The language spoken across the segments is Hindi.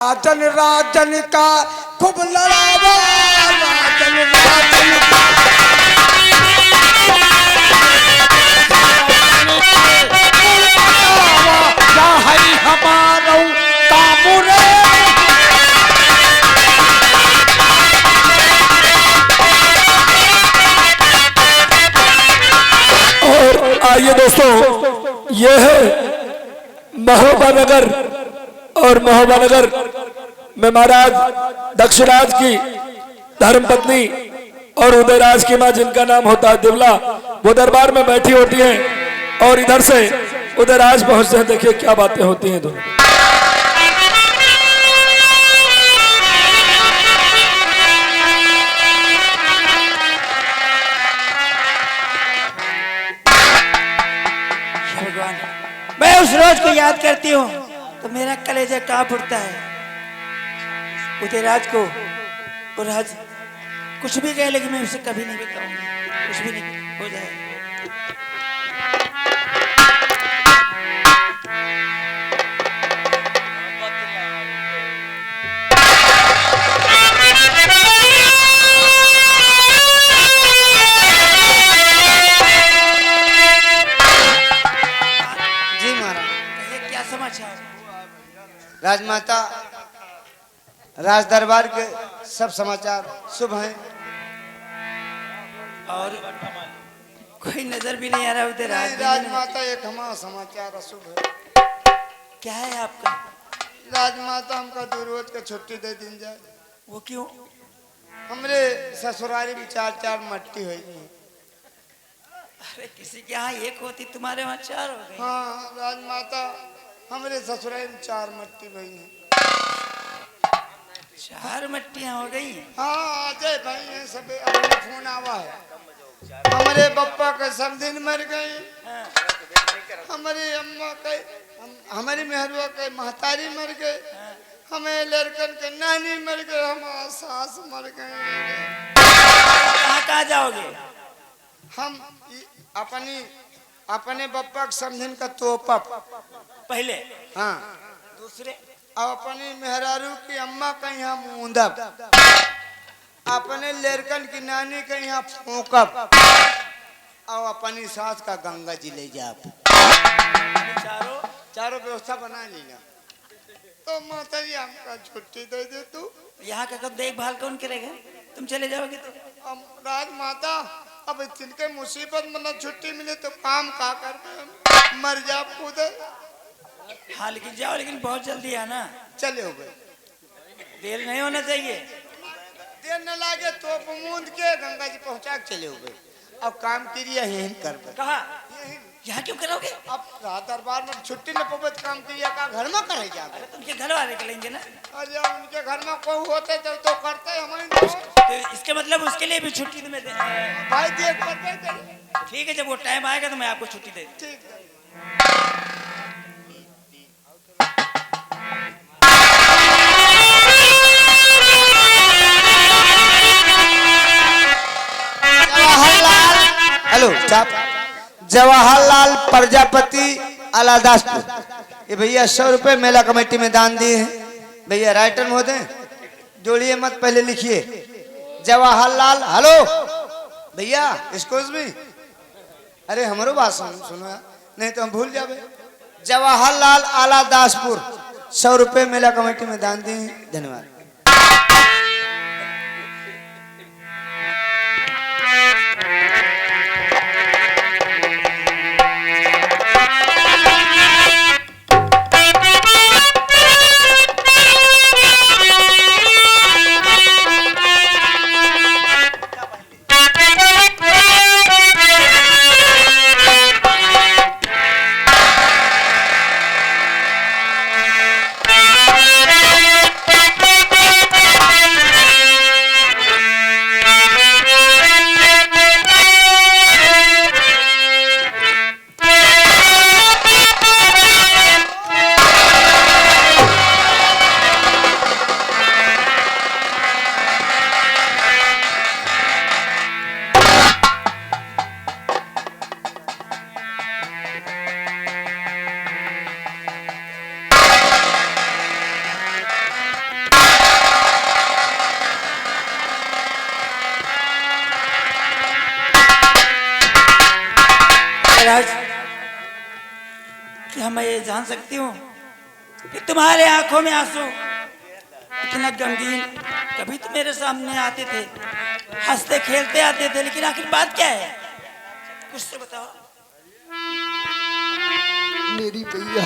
राजन राजन का खूब लड़ावा राजन राजन का या हरि हमारो तामुरे। और आइए दोस्तों, ये है महोबा नगर और महोबा नगर में महाराज दक्षराज की धर्मपत्नी और उदयराज की मां, जिनका नाम होता है दिवला, वो दरबार में बैठी होती हैं और इधर से उदयराज पहुंचते हैं। देखिए क्या बातें होती हैं दोनों। मैं उस रोज को याद करती हूँ तो मेरा कलेजा कांप उठता है। उदयराज को और राज कुछ भी कहे, लेकिन मैं उसे कभी नहीं कहूँगी, कुछ भी नहीं हो जाए। जी महाराज। कहिए क्या समाचार? राजमाता राज दरबार के सब समाचार शुभ हैं और कोई नजर भी नहीं आ रहा उदयराज। राजमाता एक हमारा समाचार अशुभ है। क्या है आपका? राजमाता हमका दो रोज का छुट्टी दे दी जाए। वो क्यों? हमरे ससुरारी में चार चार मट्टी हुई है। अरे किसी के यहाँ एक होती, तुम्हारे वहाँ चार हो गई। हाँ राजमाता, हमरे ससुरारी में चार मट्टी हुई है। चार मट्टियाँ हो गई। हाँ अजय भाई है सब, अपने फोन आवा है। हमारे बप्पा के सब दिन मर गए, हमारी अम्मा के, हमारी मेहरुआ के महतारी मर गए, हमें लड़कन के नानी मर गए, हमारा सास मर गए। कहाँ कहाँ जाओगे? हम अपने बप्पा के समझन का तोपा पहले। हाँ दूसरे? और अपनी मेहरारू की अम्मा का यहाँ मुंदब, अपने लड़कन की नानी का यहाँ फूकब, और अपनी सास का गंगा जी ले जा। चारों व्यवस्था बना ली ना। तो माता जी हमका छुट्टी दे दे तू। यहाँ का कब देखभाल कौन करेगा? तुम चले जाओगे तो? राजमाता अब जिनके मुसीबत में छुट्टी मिले तो काम का कर, मर जा खुद। हाँ लेकिन जाओ, लेकिन बहुत जल्दी आना। चले हो गए, देर नहीं होना चाहिए। देर न लागे तो मूंद के गंगा जी पहुंचा के चले हो गए। अब काम क्रिया यही कर। कहा? यहाँ क्यों करोगे? अब रात दरबार में छुट्टी न पवे तो काम क्रिया का घर में करे जाए। अरे तुमके घर वाले करेंगे ना। अरे उनके घर में कोई होते तो करते हमारे। तो इसके मतलब उसके लिए भी छुट्टी तुम्हें देना है। भाई देख कर। ठीक है, जब वो टाइम आएगा तो मैं आपको छुट्टी दे दूँ। ठीक है। हेलो चाप, जवाहरलाल प्रजापति अलादासपुर, ये भैया 100 रुपए मेला कमेटी में दान दिए हैं। भैया राइटर महोदय जोड़िए मत, पहले लिखिए जवाहरलाल। हेलो भैया, एक्सक्यूज मी, अरे हमारो बात सुनो यार, नहीं तो हम भूल जावे। जवाहरलाल अलादासपुर 100 रुपए मेला कमेटी में दान दिए हैं। धन्यवाद। मैं ये जान सकती हूँ कि तुम्हारे आंखों में आंसू इतना गमगीन कभी तो मेरे सामने आते थे, हंसते खेलते आते थे, लेकिन आखिर बात क्या है? कुछ तो बताओ। मेरी भैया,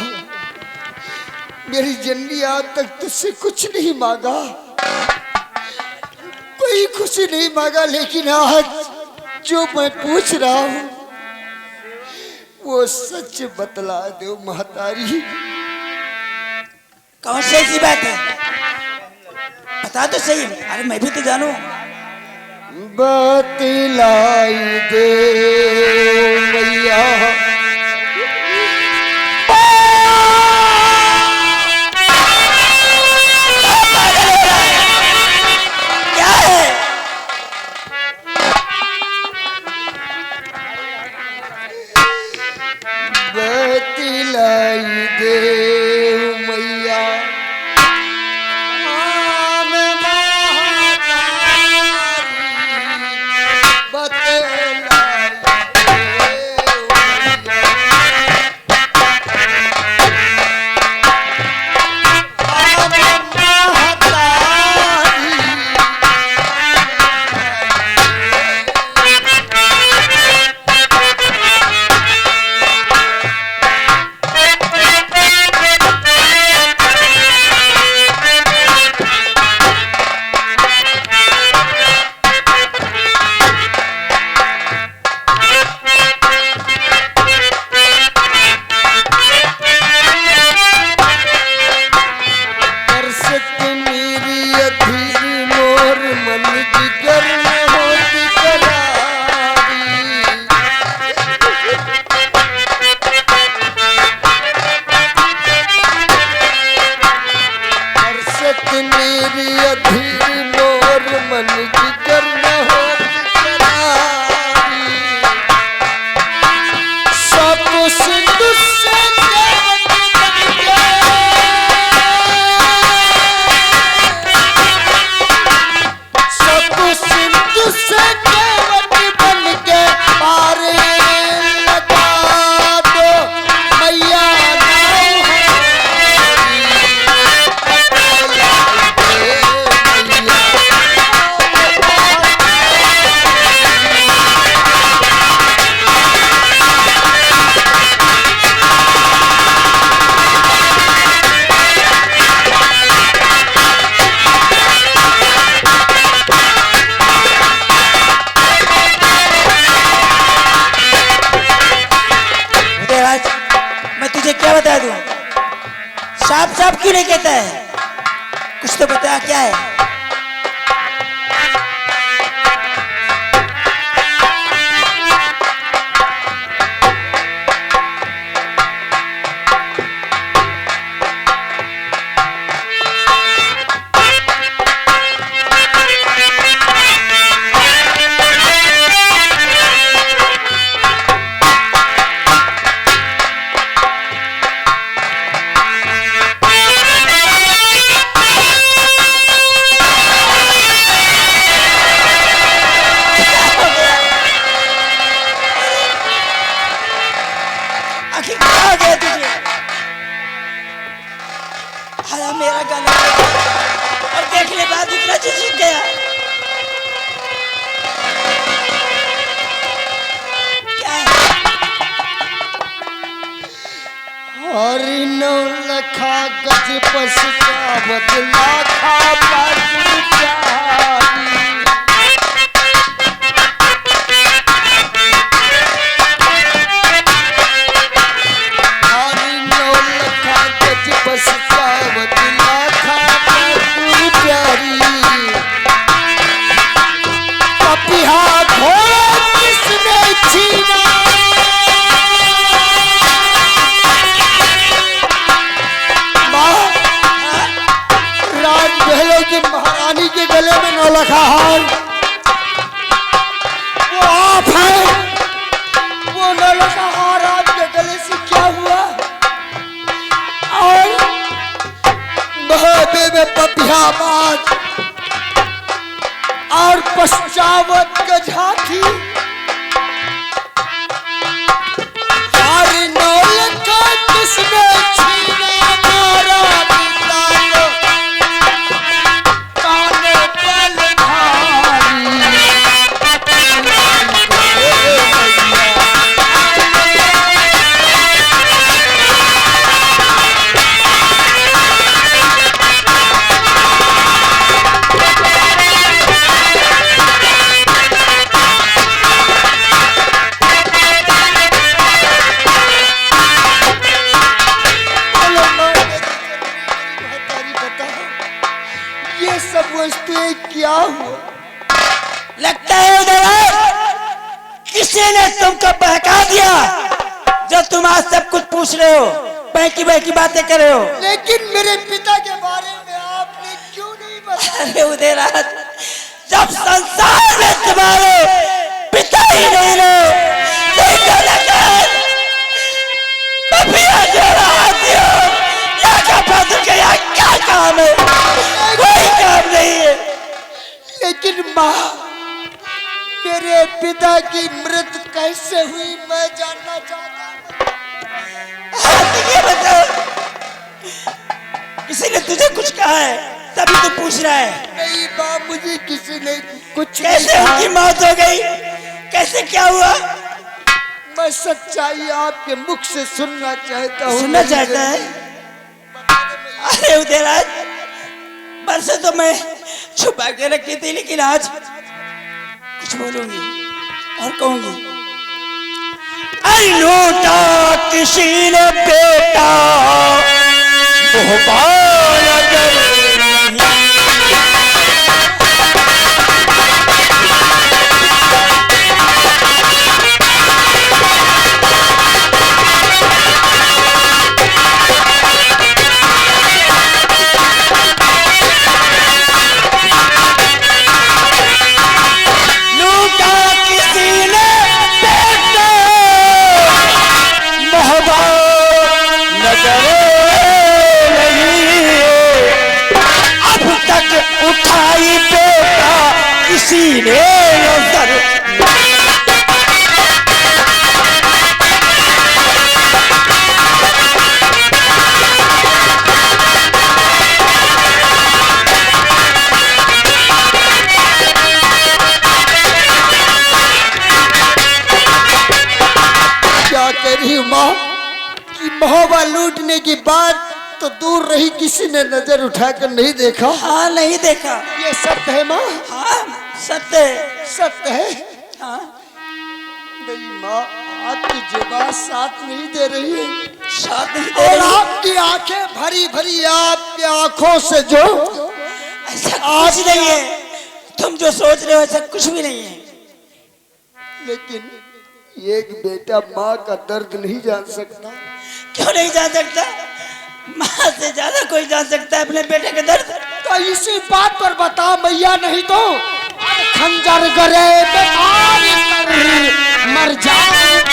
मेरी जननी आज तक तुझसे कुछ नहीं मांगा, कोई खुशी नहीं मांगा, लेकिन आज जो मैं पूछ रहा हूँ वो सच बतला दो महतारी। कौन सी ऐसी बात है? बता तो सही। अरे मैं भी तो जानू। बतलाई दे मैया। क्या है? बतलाई दे मैया। साफ साफ क्यों नहीं कहता है? कुछ तो बता, क्या है? मेरा गला और देखने बाद इतना झिझक गया। क्या है? हरि नौ लखा गज पस का बदला खा महारानी के गले में नौलखा हार वो आप है। वो नौलखा हार आपके गले से क्या हुआ? और बहबे में पपियाबाद और पश्चावत का झांकी हार नौलखा किसने ये सब वस्तुएं क्या हुआ? लगता है उदय किसी ने तुमको बहका दिया जो तुम आज सब कुछ पूछ रहे हो, बहकी बहकी बातें कर रहे हो। लेकिन मेरे पिता के बारे में आपने क्यों नहीं बताया? अरे उदयराज, जब संसार में तुम्हारे पिता ही नहीं रहे क्या काम है? कोई काम नहीं है। लेकिन माँ, मेरे पिता की मृत्यु कैसे हुई मैं जानना चाहता हूँ। ये बताओ, किसी ने तुझे कुछ कहा है तभी तू पूछ रहा है? नहीं माँ, मुझे किसी ने कुछ कैसे उनकी मौत हो गई, कैसे क्या हुआ? मैं सच्चाई आपके मुख से सुनना चाहता हूँ। सुनना चाहता है? अरे उदयराज, बरसे तो मैं छुपा के रखी थी, लेकिन आज कुछ बोलूंगी और कहूंगी। अरे लूटा किसी ने बेटा उठाई बेटा किसी ने नजर। क्या कह रही माँ कि महोबा लूटने की बात तो दूर रही, किसी ने नजर उठाकर नहीं देखा? हाँ, नहीं देखा। ये सत्य है माँ? हाँ, सत्य है। सत्य है? हाँ। नहीं माँ, आपकी जुबान साथ नहीं दे रही है। साथ नहीं दे और रही। आपकी आंखें भरी भरी, आपकी आंखों से जो ऐसा कुछ नहीं है, तुम जो सोच रहे हो ऐसा कुछ भी नहीं है। लेकिन एक बेटा माँ का दर्द नहीं जान सकता। क्यों नहीं जान सकता? माँ से ज्यादा कोई जान सकता है अपने बेटे का दर्द। तो इसी बात पर बता मैया, नहीं तो खंजर गरे बेकार कर मर जाए।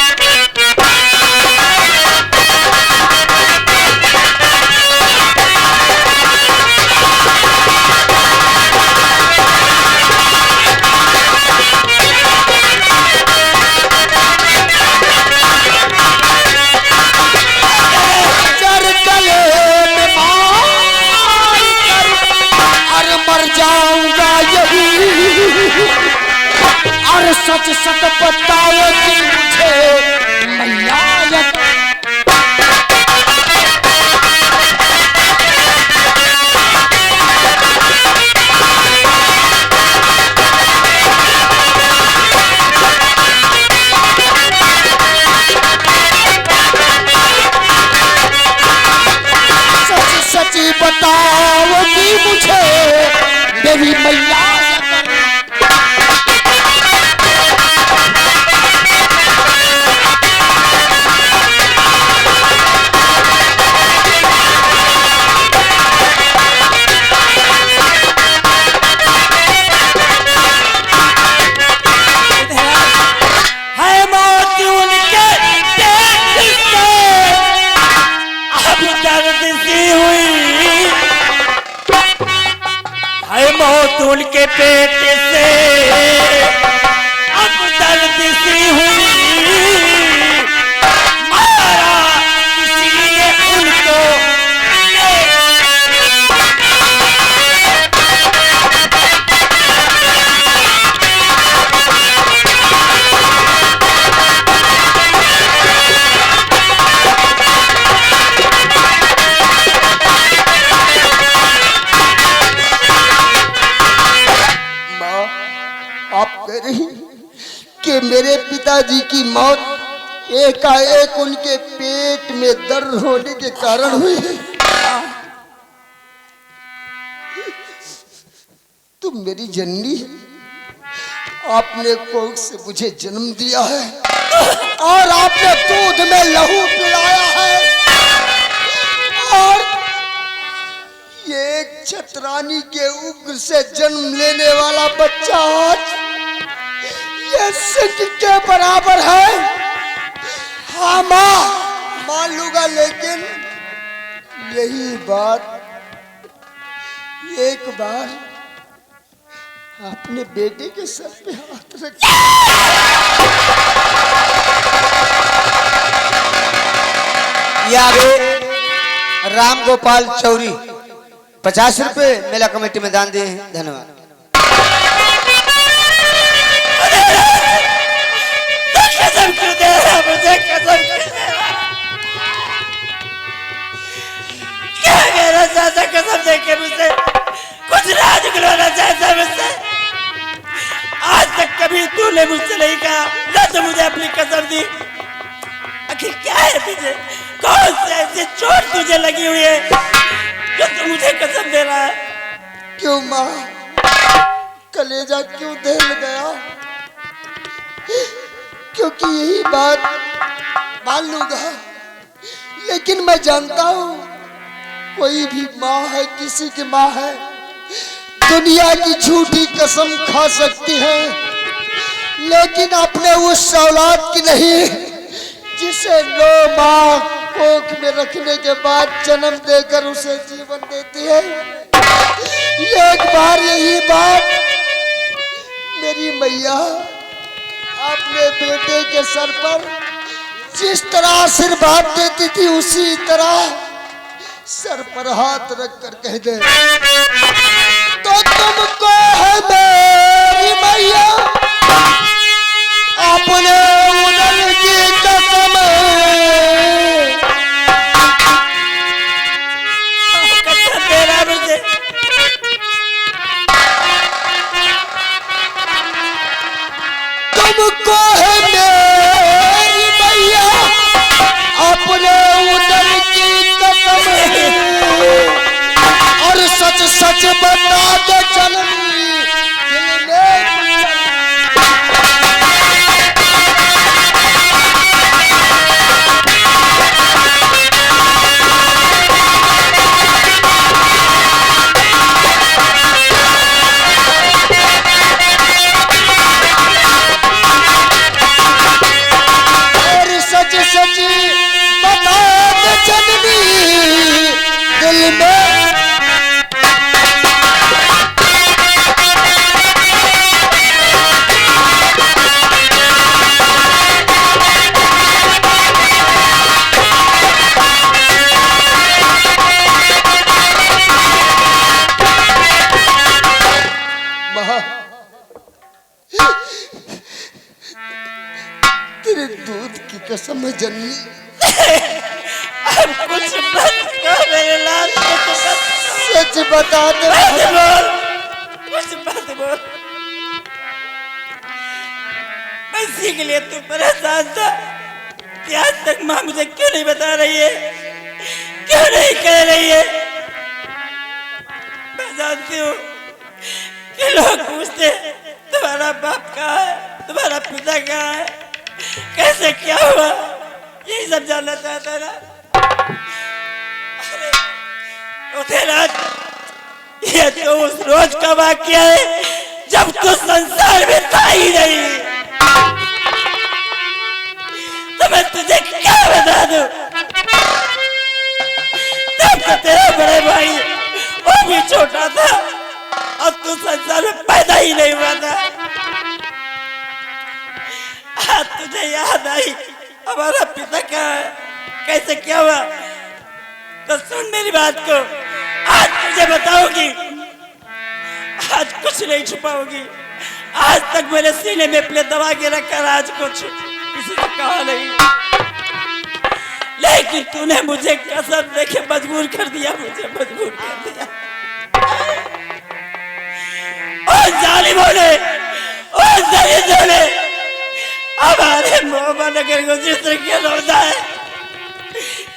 सच सच बताओ कि मुझे मैया सच सच बताओ कि मुझे मेरी मैया उनके पेट से अब दर्द सी हुई, मारा किसी ने उनको। आप कह रही कि मेरे पिताजी की मौत एकाएक उनके पेट में दर्द होने के कारण हुई है। तुम मेरी जननी है, आपने कोख से मुझे जन्म दिया है और आपने दूध में लहू पिलाया है, और ये एक छतरानी के उग्र से जन्म लेने वाला बच्चा आज ये सिंह के बराबर है। हाँ माँ मान लूंगा, लेकिन यही बात एक बार अपने बेटे के सर पे हाथ रख। राम गोपाल चौरी 50 रुपए मेला कमेटी में दान दिए हैं, धन्यवाद। कसम क्यों दे रहा मुझे, कसम क्यों दे रहा? क्या मेरा चाचा कसम दे के मुझसे कुछ राज करवाना चाहता है मुझसे? आज तक कभी तूने मुझसे नहीं कहा, न तो मुझे अपनी कसम दी। आखिर क्या है तुझे, कौन से ऐसी चोट तुझे लगी हुई है जो तू मुझे कसम दे रहा है? क्यों माँ, कलेजा क्यों दहल गया? क्योंकि यही बात मान लूंगा, लेकिन मैं जानता हूँ कोई भी माँ है, किसी की माँ है, दुनिया की झूठी कसम खा सकती है, लेकिन अपने उस औलाद की नहीं जिसे 9 माह कोख में रखने के बाद जन्म देकर उसे जीवन देती है। एक बार यही बात मेरी मैया अपने बेटे के सर पर जिस तरह आशीर्वाद देती थी, उसी तरह सर पर हाथ रख कर कह दे, तो तुमको है मेरी मैया अपने उदर की कसम, कसम दे रहा मुझे। तुमको है मेरी मैया अपने उदर की कसम, और सच सच बता दे जननी दिल में तेरे दूध की कसम है जननी। अब कुछ मत कहो मेरे लाल, सच बता दे, कुछ मत बोल। मैं इसी के लिए तू परेशान था कि आज तक माँ मुझे क्यों नहीं बता रही है, क्यों नहीं कह रही है। मैं जानती हूँ कि लोग पूछते तुम्हारा बाप कहाँ है, तुम्हारा पिता कहाँ है, कैसे क्या हुआ, यही सब जानना चाहता ना। अरे ये तो उस रोज का वाक्य है जब तू संसार में था ही नहीं। तो मैं तुझे क्या बता दूं, तब तो तेरा बड़े भाई वो भी छोटा था और तू संसार में पैदा ही नहीं हुआ था। आज तुझे याद आई हमारा पिता कहाँ है, कैसे क्या हुआ, तो सुन मेरी बात को, आज तुझे बताऊंगी, आज कुछ नहीं छुपाऊंगी। आज तक मेरे सीने में अपने दबा के रखकर आज कुछ किसी को कहा नहीं, लेकिन तूने मुझे कसम देके मजबूर कर दिया, मुझे मजबूर कर दिया। और जालिमों ने, और दरिद्रों ने हमारे मोहम्मद नगर को जिस तरीके लौटा है,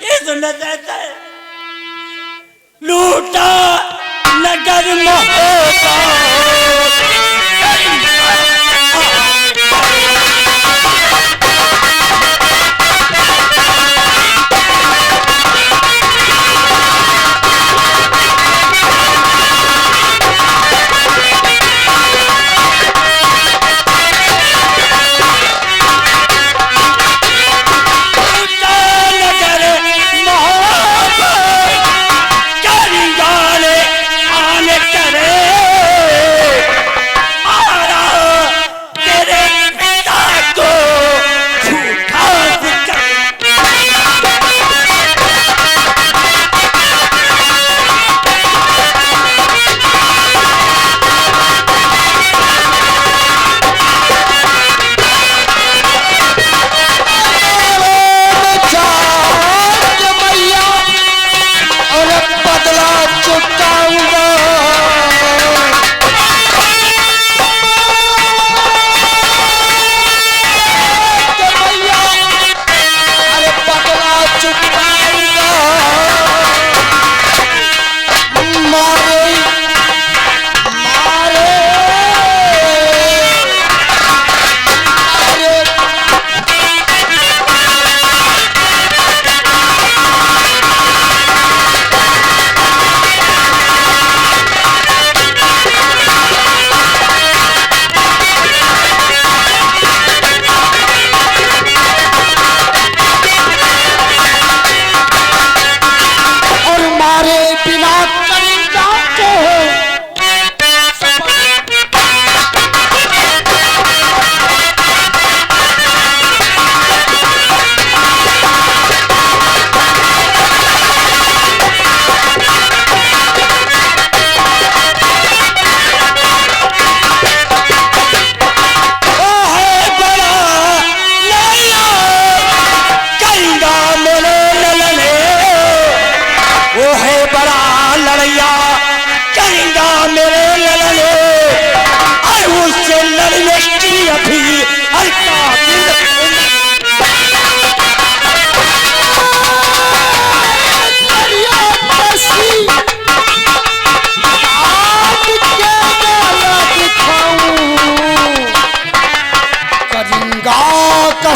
ये सुनना चाहता है। लूटा नगर मोहब्बत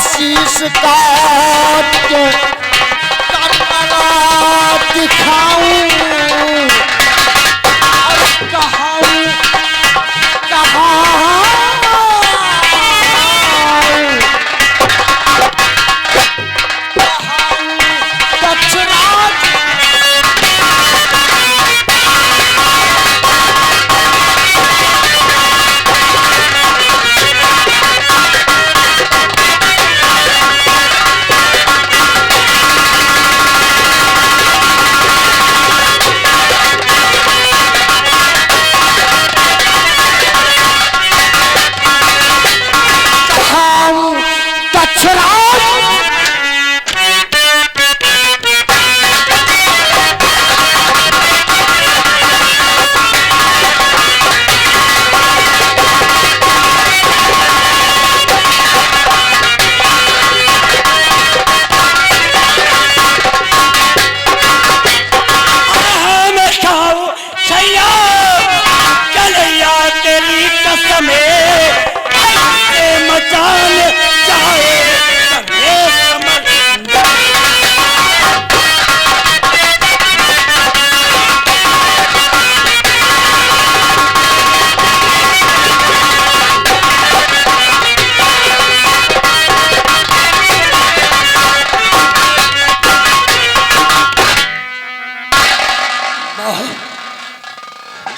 शीश काट के कमरा दिखाऊं और कहाऊं दक्षराज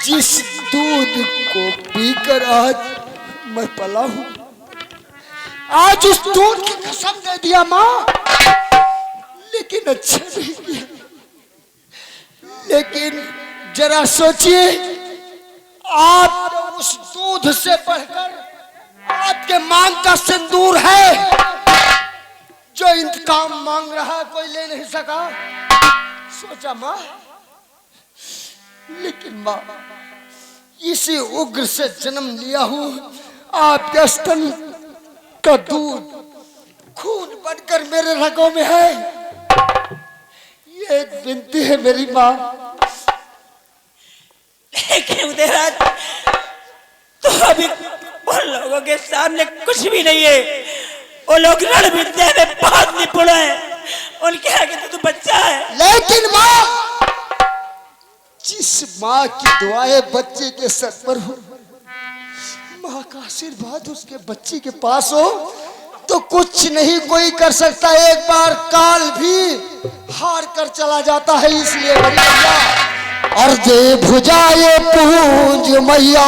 जिस दूध को पीकर आज मैं पला हूं, आज उस दूध की कसम दे दिया माँ, लेकिन अच्छा नहीं किया। लेकिन जरा सोचिए, आप उस दूध से बढ़कर आपके मांग का सिंदूर है, जो इंतकाम मांग रहा है कोई ले नहीं सका। सोचा माँ, लेकिन माँ इसी उग्र से जन्म लिया हूं, आपके स्तन का दूध खून बनकर मेरे रगों में है। ये एक विनती है मेरी माँ। लेकिन उदयराज, तो अभी उन लोगों के सामने कुछ भी नहीं है। वो लोग रण विद्या में बहुत निपुण है, उनके आगे तो तू बच्चा है। लेकिन माँ, जिस माँ की दुआएं बच्चे के सर पर हो, माँ का आशीर्वाद उसके बच्चे के पास हो, तो कुछ नहीं कोई कर सकता। एक बार काल भी हार कर चला जाता है। इसलिए मैया, अर्जे भुजाए पूज मैया,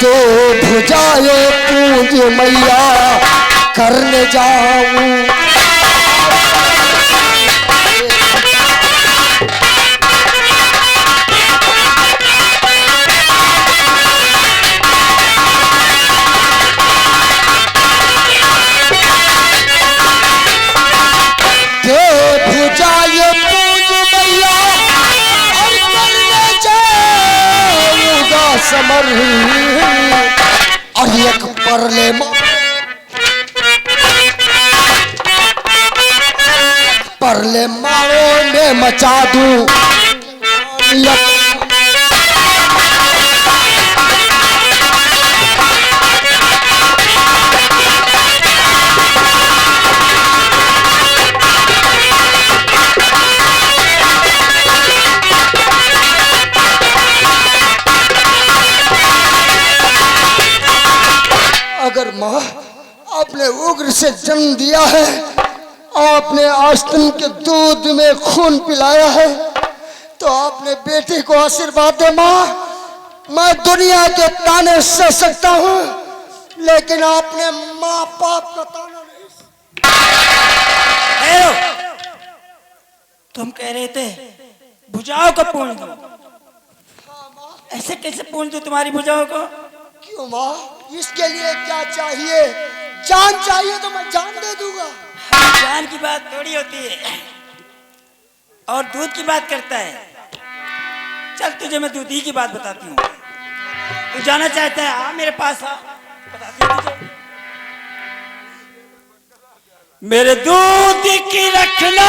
दो भुजाए पूज मैया, करने जाऊं समर और एक परले मारो में मचा दूं। अगर माँ आपने उग्र से जन्म दिया है, आपने आस्तन के दूध में खून पिलाया है, तो आपने बेटे को आशीर्वाद दे माँ। मैं दुनिया के ताने सह सकता हूँ, लेकिन आपने माँ बाप का ताना नहीं। तुम कह रहे थे भुजाओं को पूर्ण दो, ऐसे कैसे पूर्ण दो तुम्हारी भुजाओं को? क्यों माँ, इसके लिए क्या चाहिए? जान चाहिए तो मैं जान दे दूंगा। जान की बात थोड़ी होती है, और दूध की बात करता है। चल तुझे मैं दूध ही की बात बताती हूँ। तू जाना चाहता है, आ मेरे पास आ, बताती हूँ तुझे। मेरे दूध की रखना